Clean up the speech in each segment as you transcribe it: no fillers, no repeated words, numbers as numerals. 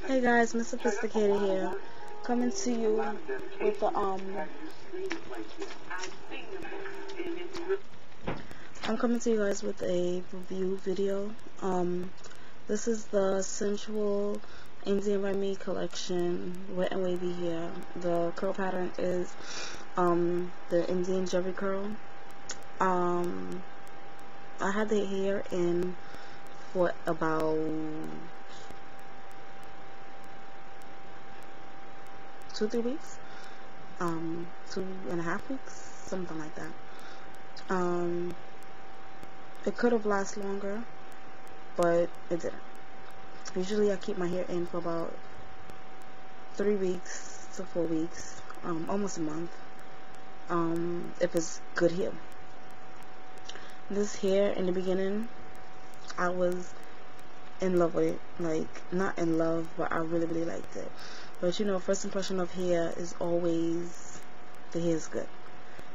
Hey guys, Miss Sophisticated here, coming to you with the I'm coming to you guys with a review video. This is the Sensual Remi collection, Wet and Wavy here. The curl pattern is the Indian Jerry curl. I had the hair in for about 2-3 weeks, 2.5 weeks, something like that. It could have lasted longer, but it didn't. Usually I keep my hair in for about 3 weeks to 4 weeks, almost a month, if it's good hair. This hair, in the beginning, I was in love with it. Like, not in love, but I really, really liked it. But you know, first impression of hair is always, the hair is good.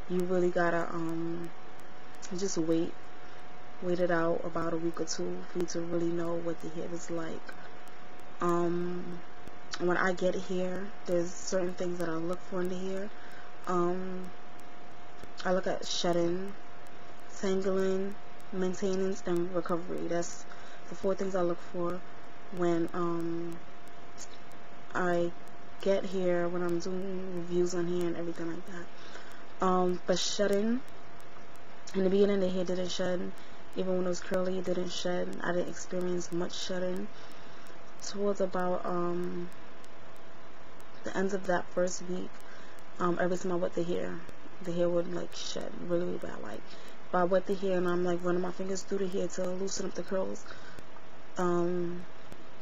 You really gotta, just wait it out about a week or two for you to really know what the hair is like. When I get hair, there's certain things that I look for in the hair. I look at shedding, tangling, maintenance, and recovery. That's the 4 things I look for when I get hair, when I'm doing reviews on hair and everything like that. But shedding, in the beginning the hair didn't shed. Even when it was curly, it didn't shed. I didn't experience much shedding. Towards about the end of that first week, every time I wet the hair would like shed really, really bad. Like, if I wet the hair and I'm like running my fingers through the hair to loosen up the curls,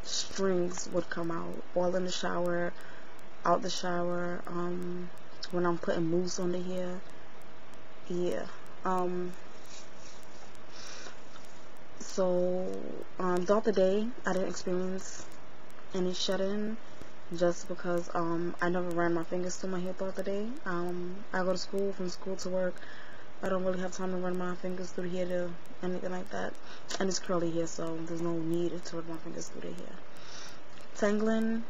strings would come out, all in the shower, out the shower, when I'm putting mousse on the hair. Yeah. So throughout the day I didn't experience any shedding, just because I never ran my fingers through my hair throughout the day. I go to school, from school to work. I don't really have time to run my fingers through the hair to anything like that, and it's curly hair, so there's no need to run my fingers through the hair. Tangling,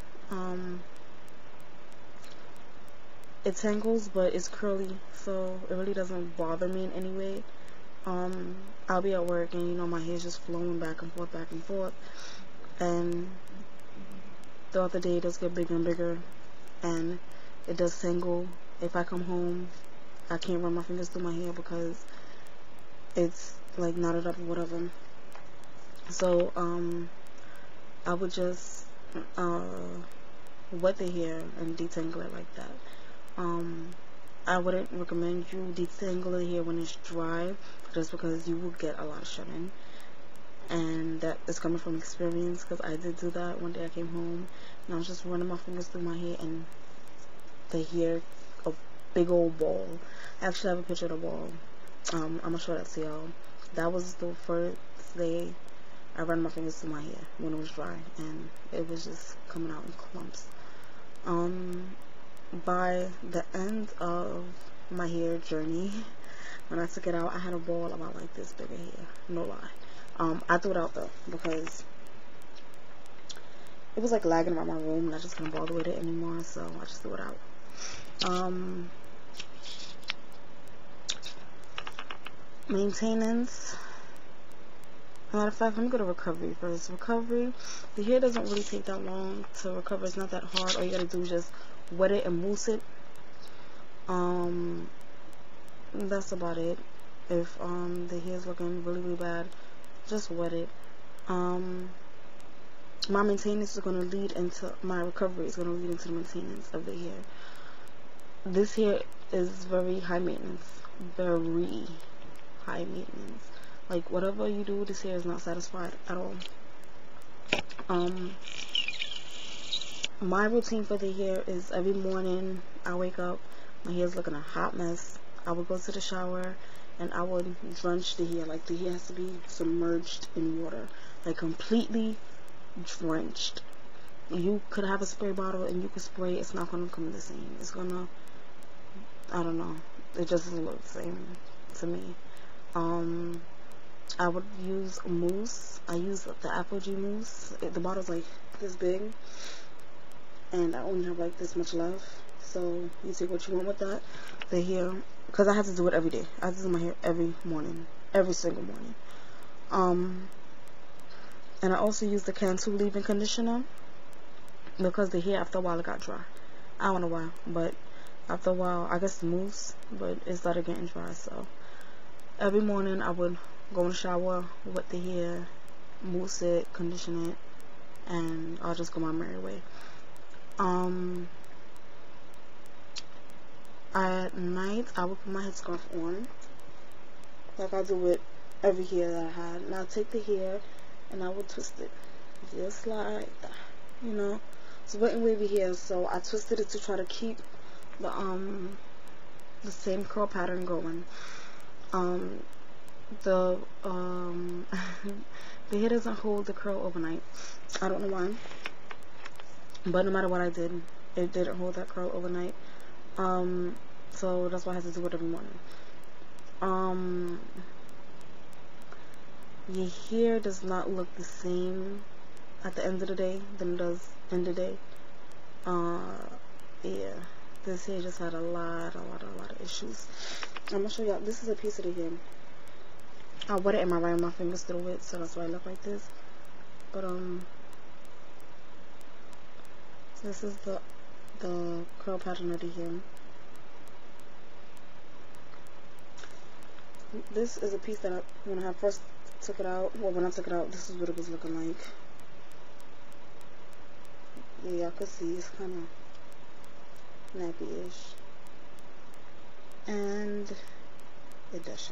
it tangles, but it's curly, so it really doesn't bother me in any way. I'll be at work and you know my hair's just flowing back and forth, and throughout the day it does get bigger and bigger, and it does tangle. If I come home, I can't run my fingers through my hair because it's like knotted up or whatever. So I would just wet the hair and detangle it like that. I wouldn't recommend you detangle the hair when it's dry, just because you will get a lot of shedding, and that is coming from experience, because I did do that. One day I came home and I was just running my fingers through my hair, and the hair, a big old ball. I actually have a picture of the ball. I'm gonna show that to y'all. That was the first day I ran my fingers through my hair when it was dry, and it was just coming out in clumps. By the end of my hair journey, when I took it out, I had a ball about like this big of hair. No lie. I threw it out though because it was like lagging around my room, and I just couldn't bother with it anymore, so I just threw it out. Maintenance. Matter of fact, let me go to recovery first. Recovery, the hair doesn't really take that long to recover. It's not that hard. All you gotta do is just wet it and mousse it. That's about it. If the hair is looking really, really bad, just wet it. My maintenance is gonna lead into my recovery. Is gonna lead into the maintenance of the hair. This hair is very high maintenance. Very high maintenance. Like, whatever you do with this hair is not satisfied at all. My routine for the hair is every morning I wake up, my hair is looking a hot mess. I would go to the shower and I would drench the hair. Like, the hair has to be submerged in water, like completely drenched. You could have a spray bottle and you could spray, it's not going to come the same. It's gonna, I don't know, it just doesn't look the same to me. I would use mousse. I use the apple juice mousse. The bottle's like this big, and I only have like this much left. So you take what you want with that. The hair, because I have to do it every day. I have to do my hair every morning, every single morning. And I also use the Sensual leave-in conditioner because the hair after a while it got dry. I don't know why, but after a while, I guess the mousse, but it started getting dry. So every morning I would go in the shower with the hair, mousse it, condition it, and I'll just go my merry way. At night I would put my headscarf on, like I do with every hair that I had, and I'll take the hair and I would twist it just like that, you know. It's wet and wavy hair, so I twisted it to try to keep the same curl pattern going. The hair doesn't hold the curl overnight. I don't know why, but no matter what I did, it didn't hold that curl overnight. So that's why I have to do it every morning. Your hair does not look the same at the end of the day than it does in the day. Yeah, this hair just had a lot of issues. I'm gonna show y'all. This is a piece of the hair. I wet it and I ran my fingers through it, so that's why I look like this. But this is the curl pattern of the hair. This is a piece that when I first took it out, well, when I took it out, this is what it was looking like. Yeah, y'all could see it's kind of nappy-ish, and it does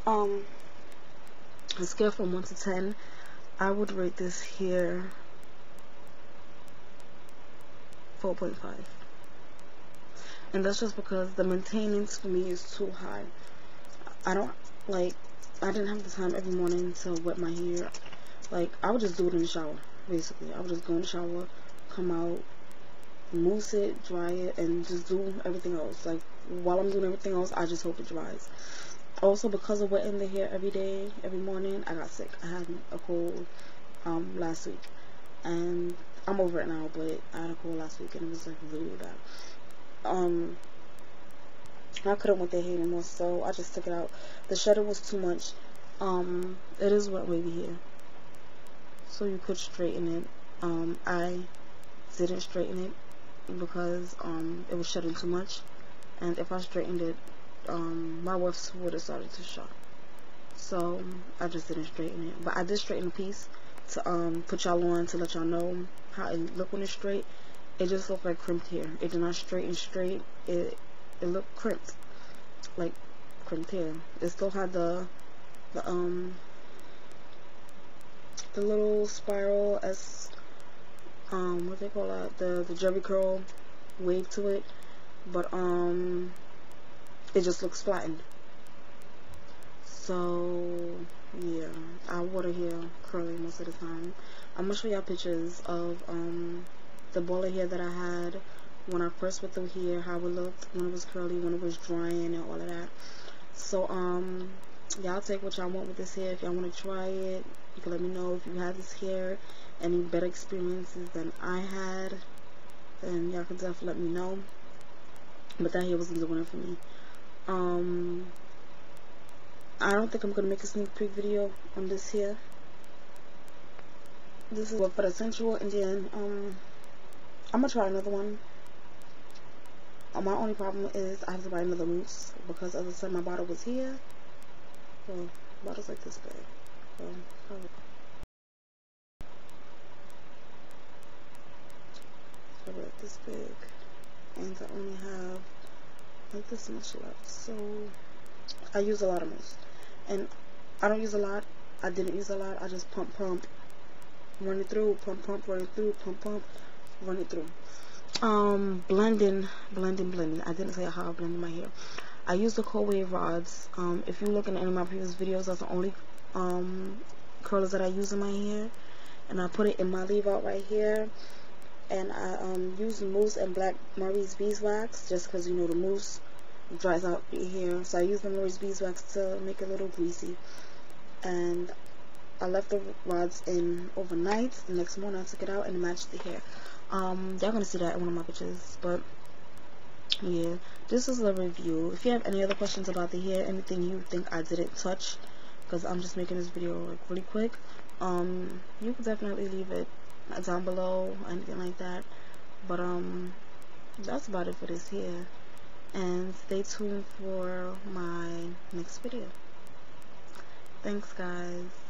show. A scale from 1 to 10, I would rate this here 4.5. And that's just because the maintenance for me is too high. I didn't have the time every morning to wet my hair. Like, I would just do it in the shower, basically. I would just go in the shower, come out, mousse it, dry it, and just do everything else. Like, while I'm doing everything else, I just hope it dries. Also, because of wetting the hair every day, every morning, I got sick. I had a cold last week. And I'm over it now, but I had a cold last week, and it was, like, really bad. I couldn't wet their hair anymore, so I just took it out. The shedder was too much. It is wet wavy hair, so you could straighten it. I didn't straighten it because it was shedding too much, and if I straightened it, my wefts would have started to show. So I just didn't straighten it. But I did straighten a piece to put y'all on to let y'all know how it looked when it's straight. It just looked like crimped hair. It did not straighten straight. It looked crimped, like crimped hair. It still had the little spiral as what they call that, the jerry curl wave to it, but it just looks flattened. So yeah, I water hair curly most of the time. I'm gonna show y'all pictures of the ball of hair that I had when I first wet the hair, how it looked when it was curly, when it was drying, and all of that. So y'all take what y'all want with this hair. If y'all want to try it, you can let me know. If you had this hair, any better experiences than I had, then y'all can definitely let me know. But that hair wasn't doing it for me. I don't think I'm gonna make a sneak peek video on this hair. This is for the Sensual, and then I'm gonna try another one. My only problem is I have to buy another mousse because, as I said, my bottle was here. Well, bottle's like this big. Well, probably like this big, and I only have like this much left. So I use a lot of mousse, and I don't use a lot. I didn't use a lot. I just pump, run it through, pump, run it through, pump, run it through. Blending. I didn't say how I blended my hair. I use the cold wave rods. If you look in any of my previous videos, that's the only curlers that I use in my hair, and I put it in my leave out right here, and I use mousse and black Murray's beeswax just because, you know, the mousse dries out your hair, so I use the Murray's beeswax to make it a little greasy. And I left the rods in overnight. The next morning I took it out and it matched the hair. Y'all gonna see that in one of my pictures. But yeah, this is a review. If you have any other questions about the hair, anything you think I didn't touch, because I'm just making this video like really quick, you can definitely leave it down below, anything like that. But that's about it for this hair, and stay tuned for my next video. Thanks guys.